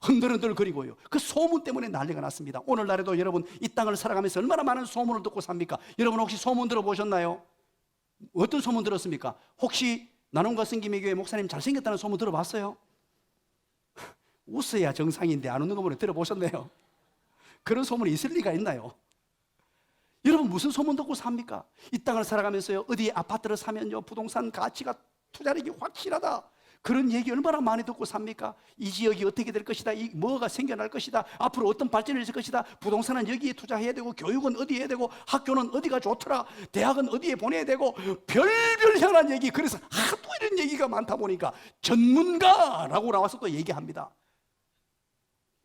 흔들흔들거리고요. 그 소문 때문에 난리가 났습니다. 오늘날에도 여러분 이 땅을 살아가면서 얼마나 많은 소문을 듣고 삽니까? 여러분 혹시 소문 들어보셨나요? 어떤 소문 들었습니까? 혹시 나눔과 성김의 교회 목사님 잘생겼다는 소문 들어봤어요? 웃어야 정상인데 안 웃는 거 보니 들어보셨네요. 그런 소문이 있을 리가 있나요? 여러분 무슨 소문 듣고 삽니까? 이 땅을 살아가면서요, 어디 아파트를 사면요 부동산 가치가 투자력이 확실하다, 그런 얘기 얼마나 많이 듣고 삽니까? 이 지역이 어떻게 될 것이다, 이 뭐가 생겨날 것이다, 앞으로 어떤 발전이 있을 것이다, 부동산은 여기에 투자해야 되고, 교육은 어디에 해야 되고, 학교는 어디가 좋더라, 대학은 어디에 보내야 되고, 별별 향한 얘기. 그래서 하도 이런 얘기가 많다 보니까 전문가라고 나와서 또 얘기합니다.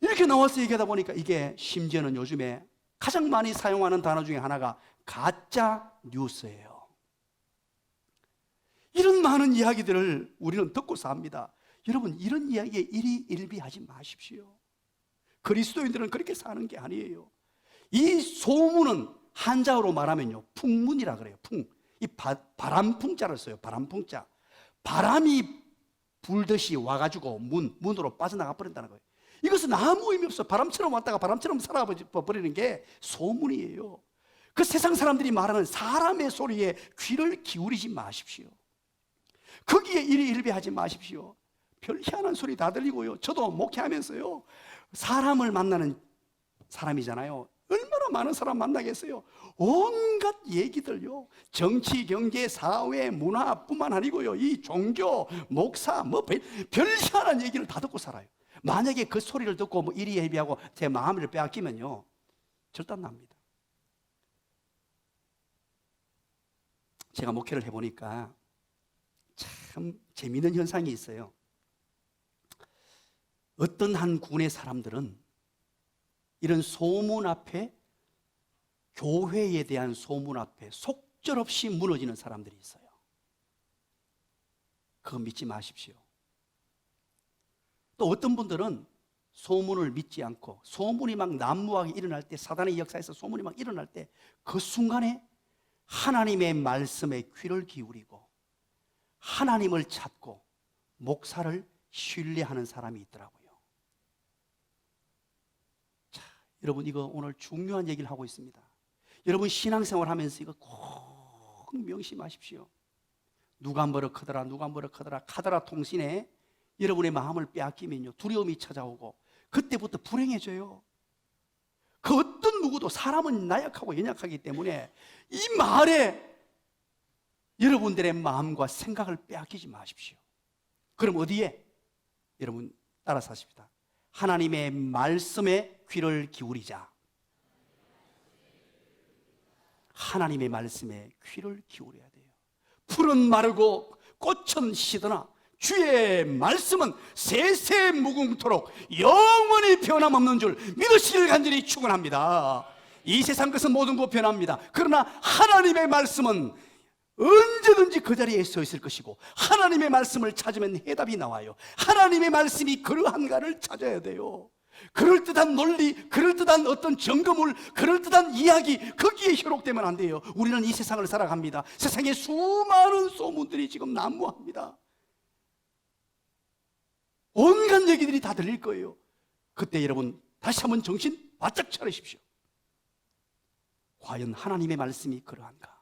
이렇게 나와서 얘기하다 보니까 이게 심지어는 요즘에 가장 많이 사용하는 단어 중에 하나가 가짜 뉴스예요. 이런 많은 이야기들을 우리는 듣고 삽니다. 여러분 이런 이야기에 일희일비하지 마십시오. 그리스도인들은 그렇게 사는 게 아니에요. 이 소문은 한자어로 말하면요 풍문이라 그래요. 이 바람풍자를 써요. 바람풍자. 바람이 불듯이 와가지고 문으로 빠져나가 버린다는 거예요. 이것은 아무 의미 없어. 바람처럼 왔다가 바람처럼 사라버리는 게 소문이에요. 그 세상 사람들이 말하는 사람의 소리에 귀를 기울이지 마십시오. 거기에 일희일비하지 마십시오. 별 희한한 소리 다 들리고요. 저도 목회하면서요, 사람을 만나는 사람이잖아요. 얼마나 많은 사람 만나겠어요. 온갖 얘기들요, 정치, 경제, 사회, 문화뿐만 아니고요, 이 종교, 목사, 별 희한한 얘기를 다 듣고 살아요. 만약에 그 소리를 듣고 일희일비하고 제 마음을 빼앗기면요 절단납니다. 제가 목회를 해보니까 참 재미있는 현상이 있어요. 어떤 한 군의 사람들은 이런 소문 앞에, 교회에 대한 소문 앞에 속절없이 무너지는 사람들이 있어요. 그거 믿지 마십시오. 또 어떤 분들은 소문을 믿지 않고, 소문이 막 난무하게 일어날 때, 사단의 역사에서 소문이 막 일어날 때 그 순간에 하나님의 말씀에 귀를 기울이고 하나님을 찾고 목사를 신뢰하는 사람이 있더라고요. 자, 여러분 이거 오늘 중요한 얘기를 하고 있습니다. 여러분 신앙생활 하면서 이거 꼭 명심하십시오. 누가 버럭하더라 카더라 통신에 여러분의 마음을 빼앗기면요 두려움이 찾아오고 그때부터 불행해져요. 그 어떤 누구도, 사람은 나약하고 연약하기 때문에 이 말에 여러분들의 마음과 생각을 빼앗기지 마십시오. 그럼 어디에? 여러분 따라서 하십시다. 하나님의 말씀에 귀를 기울이자. 하나님의 말씀에 귀를 기울여야 돼요. 풀은 마르고 꽃은 시드나 주의 말씀은 세세 무궁토록 영원히 변함없는 줄 믿으시길 간절히 축원합니다. 이 세상 것은 모든 것 변합니다. 그러나 하나님의 말씀은 언제든지 그 자리에 서 있을 것이고, 하나님의 말씀을 찾으면 해답이 나와요. 하나님의 말씀이 그러한가를 찾아야 돼요. 그럴듯한 논리, 그럴듯한 어떤 증거물, 그럴듯한 이야기, 거기에 현혹되면 안 돼요. 우리는 이 세상을 살아갑니다. 세상에 수많은 소문들이 지금 난무합니다. 온갖 얘기들이 다 들릴 거예요. 그때 여러분 다시 한번 정신 바짝 차리십시오. 과연 하나님의 말씀이 그러한가?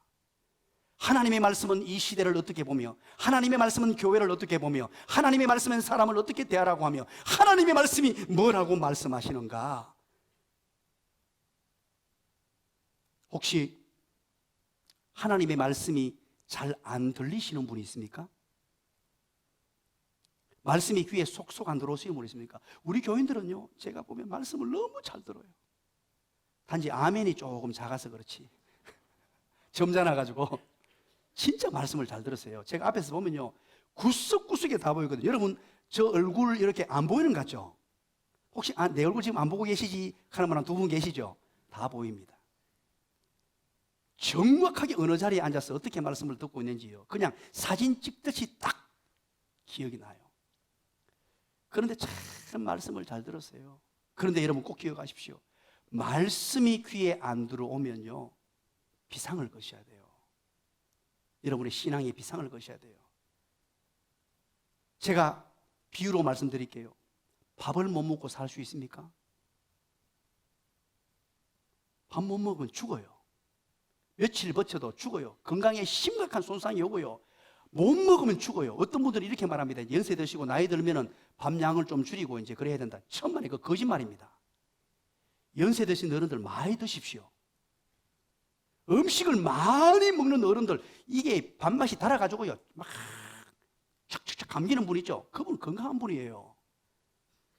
하나님의 말씀은 이 시대를 어떻게 보며, 하나님의 말씀은 교회를 어떻게 보며, 하나님의 말씀은 사람을 어떻게 대하라고 하며, 하나님의 말씀이 뭐라고 말씀하시는가? 혹시 하나님의 말씀이 잘 안 들리시는 분이 있습니까? 말씀이 귀에 속속 안 들어오시는 분이 있습니까? 우리 교인들은요, 제가 보면 말씀을 너무 잘 들어요. 단지 아멘이 조금 작아서 그렇지 점잖아가지고 진짜 말씀을 잘 들었어요. 제가 앞에서 보면요 구석구석에 다 보이거든요. 여러분 저 얼굴 이렇게 안 보이는 것 같죠? 혹시 내 얼굴 지금 안 보고 계시지 하는 분 한 두 분 계시죠? 다 보입니다. 정확하게 어느 자리에 앉아서 어떻게 말씀을 듣고 있는지요 그냥 사진 찍듯이 딱 기억이 나요. 그런데 참 말씀을 잘 들었어요. 그런데 여러분 꼭 기억하십시오. 말씀이 귀에 안 들어오면요, 비상을 거셔야 돼요. 여러분의 신앙의 비상을 거셔야 돼요. 제가 비유로 말씀드릴게요. 밥을 못 먹고 살 수 있습니까? 밥 못 먹으면 죽어요. 며칠 버텨도 죽어요. 건강에 심각한 손상이 오고요. 못 먹으면 죽어요. 어떤 분들은 이렇게 말합니다. 연세 드시고 나이 들면은 밥량을 좀 줄이고 이제 그래야 된다. 천만에 그 거짓말입니다. 연세 드신 어른들 많이 드십시오. 음식을 많이 먹는 어른들, 이게 밥맛이 달아가지고요, 막 척척척 감기는 분 있죠. 그분 건강한 분이에요.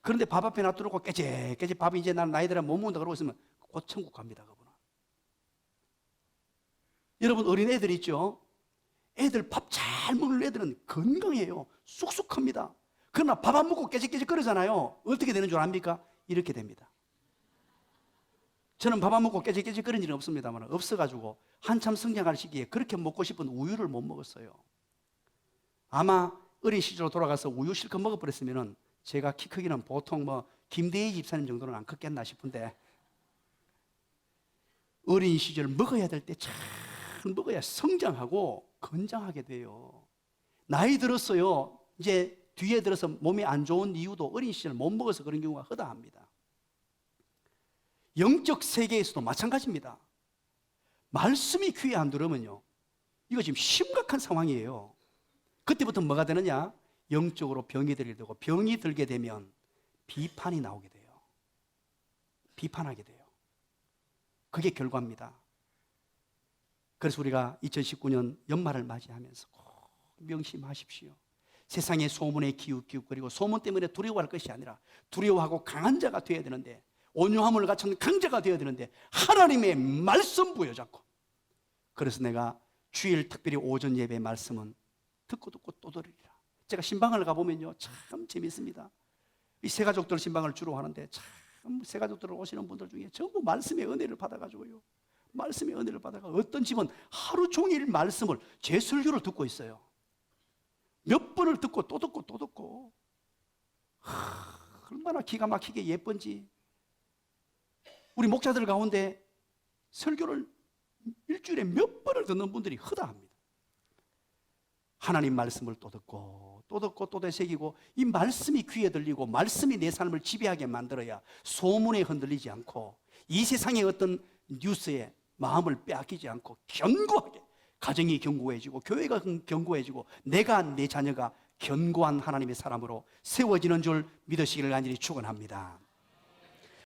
그런데 밥 앞에 놔두고 깨재깨재 밥이 이제 난 나이 들어 못 먹는다 그러고 있으면 곧 천국 갑니다. 그분은. 여러분 어린 애들 있죠. 애들 밥 잘 먹는 애들은 건강해요. 쑥쑥합니다. 그러나 밥 안 먹고 깨재깨재 끓이잖아요. 어떻게 되는 줄 압니까? 이렇게 됩니다. 저는 밥 안 먹고 깨재깨재 끓인 일은 없습니다만 없어가지고 한참 성장할 시기에 그렇게 먹고 싶은 우유를 못 먹었어요. 아마 어린 시절로 돌아가서 우유 실컷 먹어버렸으면 제가 키 크기는 보통 뭐 김대희 집사님 정도는 안 컸겠나 싶은데, 어린 시절 먹어야 될 때 잘 먹어야 성장하고 건장하게 돼요. 나이 들었어요. 이제 뒤에 들어서 몸이 안 좋은 이유도 어린 시절 못 먹어서 그런 경우가 허다합니다. 영적 세계에서도 마찬가지입니다. 말씀이 귀에 안 들어오면요, 이거 지금 심각한 상황이에요. 그때부터 뭐가 되느냐? 영적으로 병이 들게 되고, 병이 들게 되면 비판이 나오게 돼요. 비판하게 돼요. 그게 결과입니다. 그래서 우리가 2019년 연말을 맞이하면서 꼭 명심하십시오. 세상의 소문에 기웃기웃거리고 소문 때문에 두려워할 것이 아니라 두려워하고 강한 자가 되어야 되는데, 온유함을 갖춘 강자가 되어야 되는데 하나님의 말씀 부여잡고. 그래서 내가 주일 특별히 오전 예배 말씀은 듣고 또 들으리라. 제가 신방을 가보면요, 참 재밌습니다. 이 새가족들 신방을 주로 하는데 참 새가족들 오시는 분들 중에 전부 말씀의 은혜를 받아가지고요, 말씀의 은혜를 받아가 어떤 집은 하루 종일 말씀을, 제 설교를 듣고 있어요. 몇 번을 듣고 또 듣고 또 듣고. 얼마나 기가 막히게 예쁜지. 우리 목자들 가운데 설교를 일주일에 몇 번을 듣는 분들이 허다합니다. 하나님 말씀을 또 듣고 또 듣고 또 되새기고, 이 말씀이 귀에 들리고 말씀이 내 삶을 지배하게 만들어야 소문에 흔들리지 않고 이 세상의 어떤 뉴스에 마음을 빼앗기지 않고 견고하게 가정이 견고해지고 교회가 견고해지고 내가, 내 자녀가 견고한 하나님의 사람으로 세워지는 줄 믿으시기를 간절히 축원합니다.